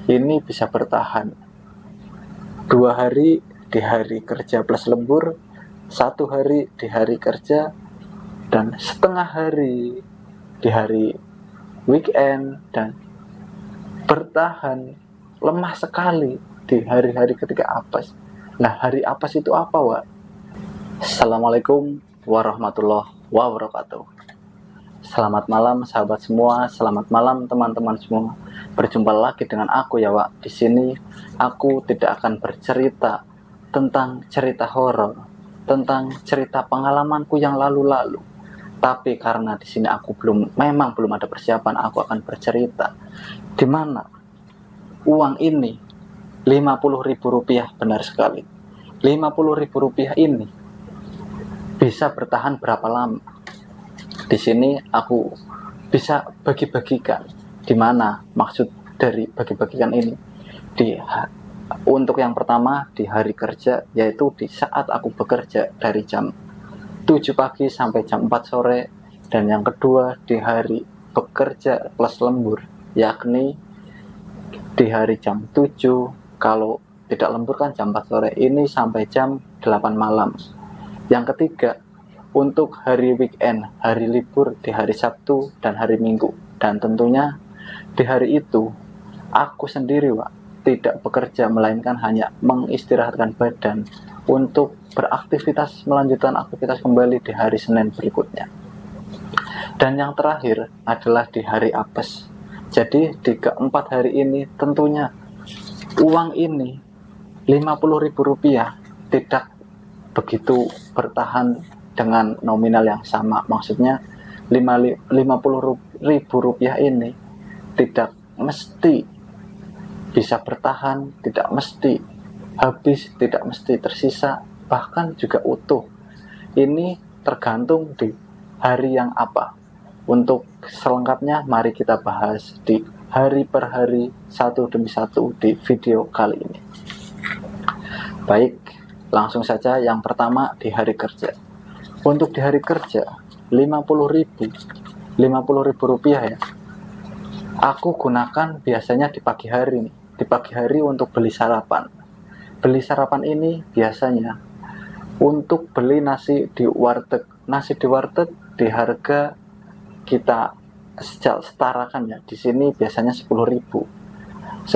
ini bisa bertahan 2 hari di hari kerja plus lembur, 1 hari di hari kerja, dan setengah hari di hari weekend, dan bertahan lemah sekali di hari-hari ketika apes. Nah, hari apes itu apa, Wak? Assalamualaikum warahmatullahi wabarakatuh. Selamat malam sahabat semua, selamat malam teman-teman semua. Berjumpa lagi dengan aku ya, Wak. Di sini aku tidak akan bercerita tentang cerita horor, tentang cerita pengalamanku yang lalu-lalu. Tapi karena di sini aku memang belum ada persiapan, aku akan bercerita di mana uang ini 50.000 rupiah, benar sekali. 50.000 rupiah ini bisa bertahan berapa lama? Di sini aku bisa bagi-bagikan. Di mana maksud dari bagi-bagikan ini? Untuk yang pertama di hari kerja, yaitu di saat aku bekerja dari jam 7 pagi sampai jam 4 sore. Dan yang kedua di hari bekerja plus lembur, yakni di hari jam 7, kalau tidak lembur kan jam 4 sore, ini sampai jam 8 malam. Yang ketiga untuk hari weekend, hari libur di hari Sabtu dan hari Minggu. Dan tentunya di hari itu aku sendiri, Wak, tidak bekerja, melainkan hanya mengistirahatkan badan untuk beraktivitas, melanjutkan aktivitas kembali di hari Senin berikutnya. Dan yang terakhir adalah di hari apes. Jadi di keempat hari ini tentunya uang ini 50.000 rupiah tidak begitu bertahan dengan nominal yang sama. Maksudnya 50.000 rupiah ini tidak mesti bisa bertahan, tidak mesti habis, tidak mesti tersisa, bahkan juga utuh. Ini tergantung di hari yang apa. Untuk selengkapnya mari kita bahas di hari per hari, satu demi satu di video kali ini. Baik, langsung saja yang pertama di hari kerja. Untuk di hari kerja 50.000 rupiah ya, aku gunakan biasanya di pagi hari nih. Di pagi hari untuk beli sarapan. Beli sarapan ini biasanya untuk beli nasi di warteg. Nasi di warteg di harga kita setarakan ya. Di sini biasanya 10.000. 10.000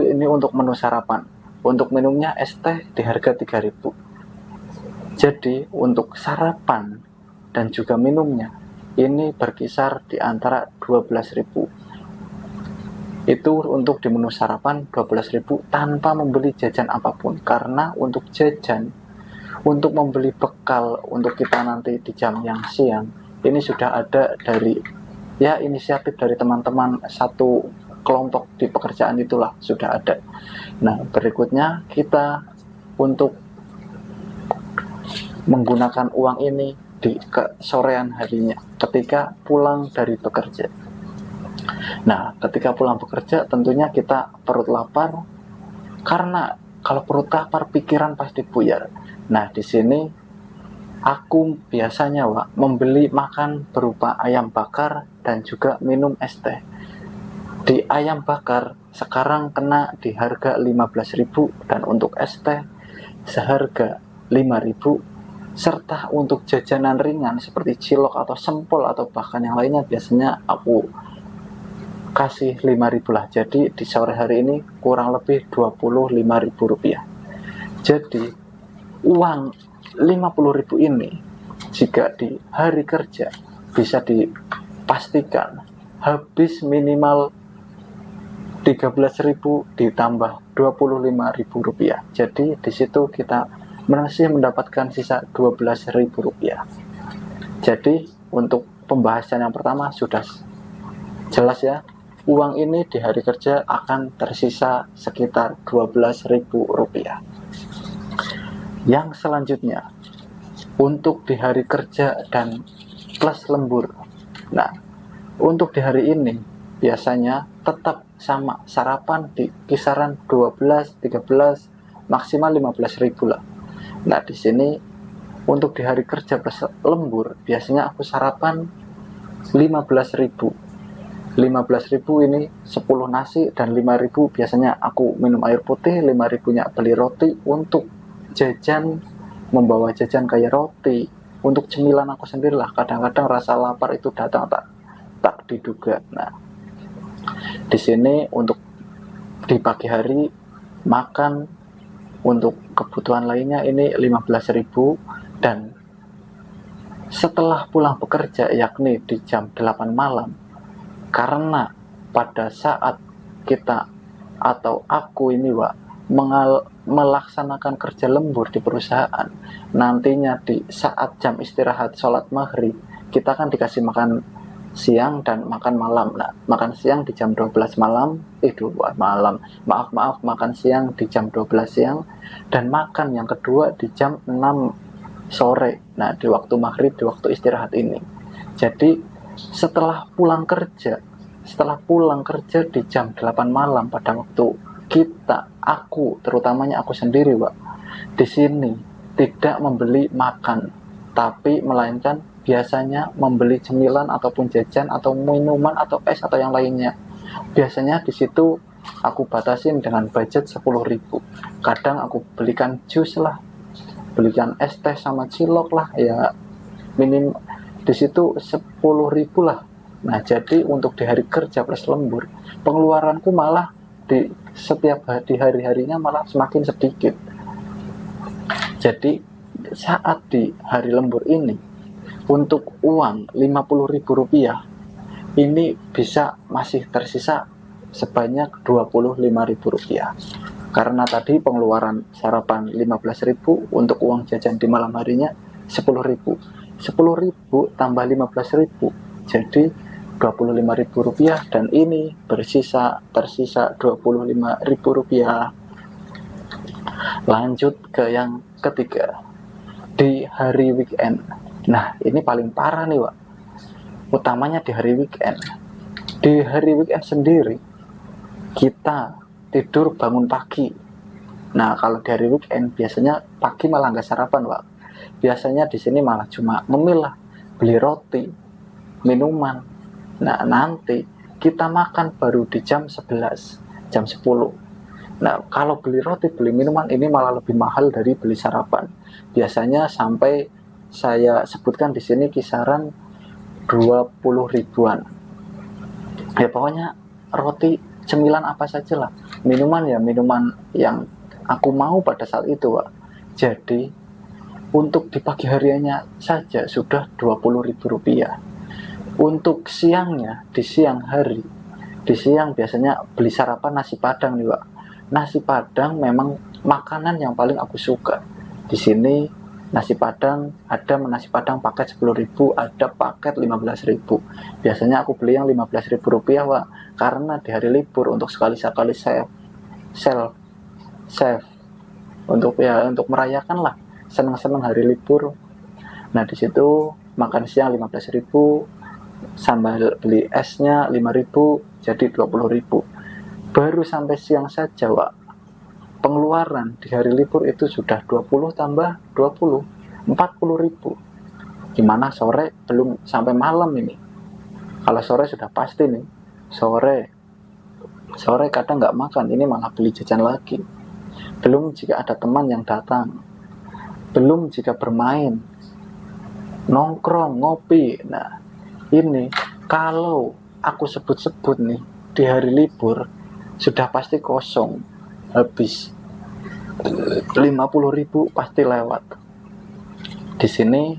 ini untuk menu sarapan. Untuk minumnya es teh di harga 3.000. Jadi untuk sarapan dan juga minumnya ini berkisar di antara 12.000. Itu untuk di menu sarapan 12.000 tanpa membeli jajan apapun. Karena untuk jajan, untuk membeli bekal untuk kita nanti di jam yang siang, ini sudah ada dari inisiatif dari teman-teman satu kelompok di pekerjaan itulah, sudah ada. Nah, berikutnya kita untuk menggunakan uang ini di kesorean harinya ketika pulang dari bekerja. Nah, ketika pulang bekerja tentunya kita perut lapar, karena kalau perut lapar pikiran pasti buyar. Nah, di sini aku biasanya, Wak, membeli makan berupa ayam bakar dan juga minum es teh. Di ayam bakar sekarang kena di harga 15.000 dan untuk es teh seharga 5.000. Serta untuk jajanan ringan seperti cilok atau sempol atau bahkan yang lainnya biasanya aku kasih 5.000 lah. Jadi di sore hari ini kurang lebih 25.000 rupiah. Jadi uang 50.000 ini jika di hari kerja bisa dipastikan habis minimal 13.000 ditambah 25.000 rupiah. Jadi di situ kita masih mendapatkan sisa 12.000 rupiah. Jadi untuk pembahasan yang pertama sudah jelas ya, uang ini di hari kerja akan tersisa sekitar 12.000 rupiah. Yang selanjutnya untuk di hari kerja dan plus lembur. Nah, untuk di hari ini biasanya tetap sama, sarapan di kisaran 12, 13, maksimal 15.000 lah. Nah, di sini untuk di hari kerja plus lembur biasanya aku sarapan 15.000. 15.000 ini 10 nasi, dan 5.000 biasanya aku minum air putih, 5.000-nya beli roti untuk jajan, membawa jajan kayak roti untuk cemilan aku sendirilah. Kadang-kadang rasa lapar itu datang tak diduga. Nah, di sini untuk di pagi hari makan untuk kebutuhan lainnya ini 15.000, dan setelah pulang bekerja yakni di jam 8 malam, karena pada saat kita atau aku ini melaksanakan kerja lembur di perusahaan, nantinya di saat jam istirahat sholat maghrib kita kan dikasih makan siang dan makan malam. Nah, makan siang di jam 12 malam, makan siang di jam 12 siang, dan makan yang kedua di jam 6 sore. Nah, di waktu maghrib, di waktu istirahat ini. Jadi setelah pulang kerja di jam 8 malam, pada waktu aku terutamanya aku sendiri, di sini tidak membeli makan, tapi melainkan biasanya membeli cemilan ataupun jajan atau minuman atau es atau yang lainnya. Biasanya di situ aku batasin dengan budget 10.000. Kadang aku belikan jus lah, belikan es teh sama cilok lah, ya minim di situ 10.000 lah. Nah, jadi untuk di hari kerja plus lembur, pengeluaranku malah di setiap hari-harinya malah semakin sedikit. Jadi saat di hari lembur ini, untuk uang 50.000 rupiah ini bisa masih tersisa sebanyak 25.000 rupiah. Karena tadi pengeluaran sarapan 15.000, untuk uang jajan di malam harinya 10.000 tambah 15.000 jadi 25.000 rupiah, dan ini tersisa 25.000 rupiah. Lanjut ke yang ketiga, di hari weekend. Nah, ini paling parah nih, utamanya di hari weekend. Di hari weekend sendiri kita tidur bangun pagi. Nah, kalau di hari weekend biasanya pagi malah nggak sarapan, biasanya di sini malah cuma ngemil lah, beli roti, minuman. Nah, nanti kita makan baru di jam 11, jam 10. Nah, kalau beli roti, beli minuman ini malah lebih mahal dari beli sarapan. Biasanya sampai saya sebutkan di sini kisaran 20 ribuan. Ya pokoknya roti, cemilan apa saja lah. Minuman ya minuman yang aku mau pada saat itu, Jadi untuk di pagi harinya saja sudah 20.000 rupiah. Untuk siangnya, di siang hari, di siang biasanya beli sarapan nasi padang nih, Nasi padang memang makanan yang paling aku suka. Di sini nasi padang ada nasi padang paket 10.000, ada paket 15.000. Biasanya aku beli yang 15.000 rupiah, karena di hari libur untuk sekali-sekali save untuk merayakan lah, senang-senang hari libur. Nah, di situ makan siang 15.000, sambal beli esnya 5.000, jadi 20.000. Baru sampai siang saja, pengeluaran di hari libur itu sudah 20 tambah 20, 40.000. Gimana sore, belum sampai malam ini. Kalau sore sudah pasti nih, sore kadang nggak makan, ini malah beli jajan lagi. Belum jika ada teman yang datang, belum jika bermain, nongkrong, ngopi. Nah, ini kalau aku sebut-sebut nih, di hari libur sudah pasti kosong, habis 50.000 pasti lewat. Di sini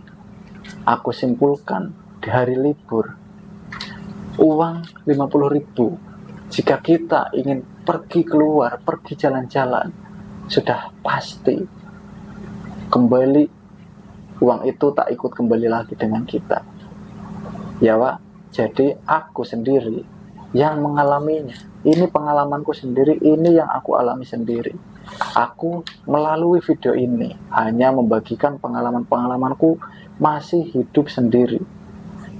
aku simpulkan, di hari libur uang 50.000, jika kita ingin pergi keluar, pergi jalan-jalan, sudah pasti kembali uang itu tak ikut kembali lagi dengan kita, ya, Jadi aku sendiri yang mengalaminya. Ini pengalamanku sendiri, ini yang aku alami sendiri. Aku melalui video ini hanya membagikan pengalaman-pengalamanku masih hidup sendiri,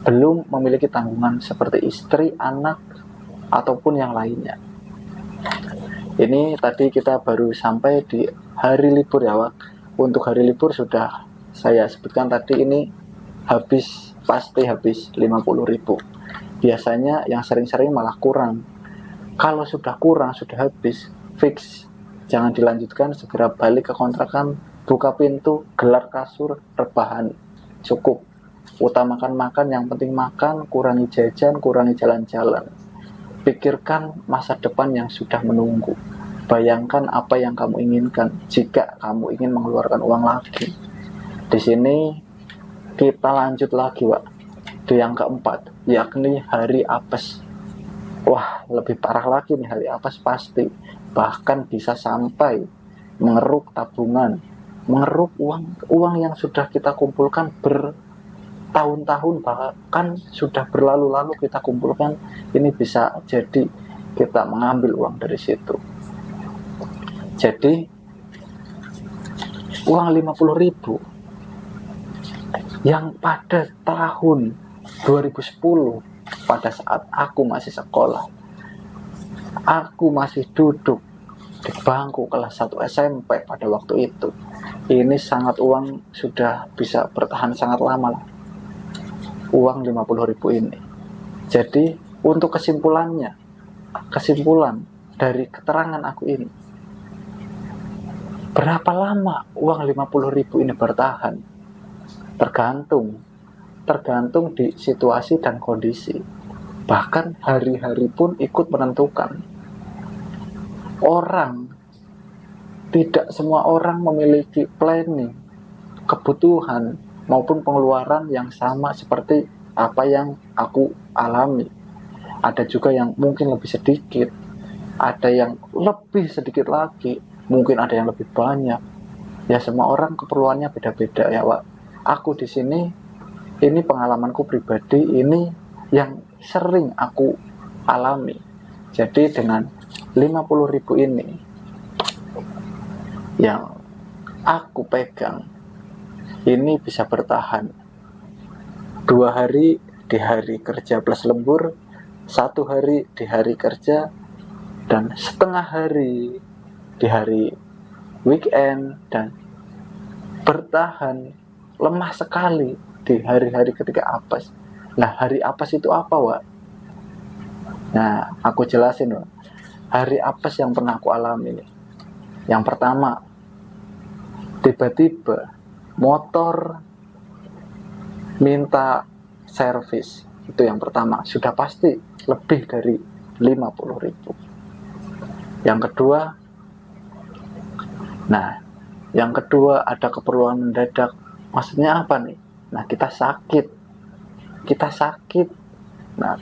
belum memiliki tanggungan seperti istri, anak, ataupun yang lainnya. Ini tadi kita baru sampai di hari libur, ya, Untuk hari libur sudah saya sebutkan tadi, ini pasti habis 50.000. biasanya yang sering-sering malah kurang. Kalau sudah kurang, sudah habis, fix, jangan dilanjutkan, segera balik ke kontrakan, buka pintu, gelar kasur, rebahan, cukup. Utamakan makan, yang penting makan, kurangi jajan, kurangi jalan-jalan. Pikirkan masa depan yang sudah menunggu. Bayangkan apa yang kamu inginkan jika kamu ingin mengeluarkan uang lagi. Di sini kita lanjut lagi, Wak, di yang keempat, yakni hari apes. Wah, lebih parah lagi nih hari apes pasti. Bahkan bisa sampai mengeruk tabungan, mengeruk uang yang sudah kita kumpulkan bertahun-tahun, bahkan sudah berlalu-lalu kita kumpulkan. Ini bisa jadi kita mengambil uang dari situ. Jadi uang 50.000 yang pada tahun 2010, pada saat aku masih sekolah, aku masih duduk di bangku kelas 1 SMP pada waktu itu, ini sangat uang sudah bisa bertahan sangat lama lah, uang 50.000 ini. Jadi untuk kesimpulan dari keterangan aku ini, berapa lama uang 50.000 ini bertahan? Tergantung di situasi dan kondisi. Bahkan hari-hari pun ikut menentukan. Tidak semua orang memiliki planning, kebutuhan maupun pengeluaran yang sama seperti apa yang aku alami. Ada juga yang mungkin lebih sedikit, ada yang lebih sedikit lagi, mungkin ada yang lebih banyak. Ya, semua orang keperluannya beda-beda ya, Wak. Aku di sini, ini pengalamanku pribadi, ini yang sering aku alami. Jadi dengan 50.000 ini yang aku pegang, ini bisa bertahan 2 hari di hari kerja plus lembur, 1 hari di hari kerja, dan setengah hari di hari weekend, dan bertahan lemah sekali di hari-hari ketika apes. Nah, hari apes itu apa, Wak? Nah, aku jelasin, Wak. Hari apes yang pernah aku alami nih. Yang pertama, tiba-tiba motor minta servis. Itu yang pertama, sudah pasti lebih dari 50.000. Yang kedua, ada keperluan mendadak. Maksudnya apa nih? Nah, kita sakit. Nah,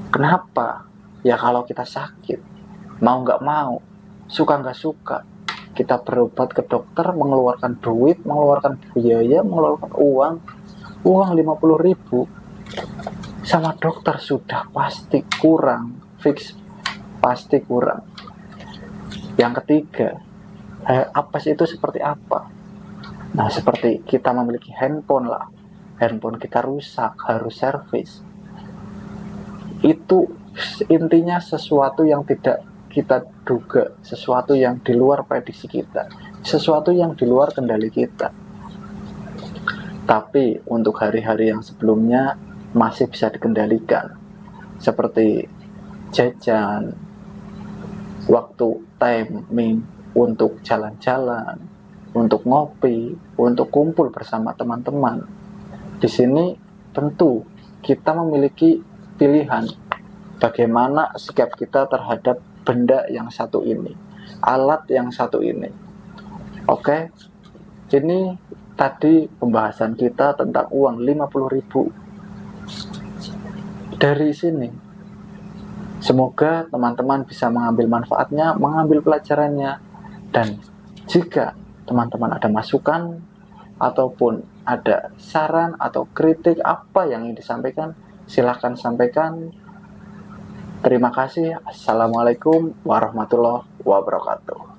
kenapa? Ya kalau kita sakit, mau nggak mau, suka nggak suka, kita berobat ke dokter, mengeluarkan duit, mengeluarkan biaya, mengeluarkan uang 50.000 sama dokter sudah pasti kurang, fix pasti kurang. Yang ketiga, apes itu seperti apa? Nah, seperti kita memiliki handphone lah, handphone kita rusak, harus servis. Itu intinya sesuatu yang tidak kita duga, sesuatu yang di luar prediksi kita, sesuatu yang di luar kendali kita. Tapi untuk hari-hari yang sebelumnya masih bisa dikendalikan, seperti jajan, waktu timing untuk jalan-jalan, untuk ngopi, untuk kumpul bersama teman-teman. Di sini tentu kita memiliki pilihan bagaimana sikap kita terhadap benda yang satu ini, alat yang satu ini. Oke, ini tadi pembahasan kita tentang uang 50.000. Dari sini, semoga teman-teman bisa mengambil manfaatnya, mengambil pelajarannya, dan jika teman-teman ada masukan ataupun ada saran atau kritik apa yang ingin disampaikan, silahkan sampaikan. Terima kasih. Assalamualaikum warahmatullahi wabarakatuh.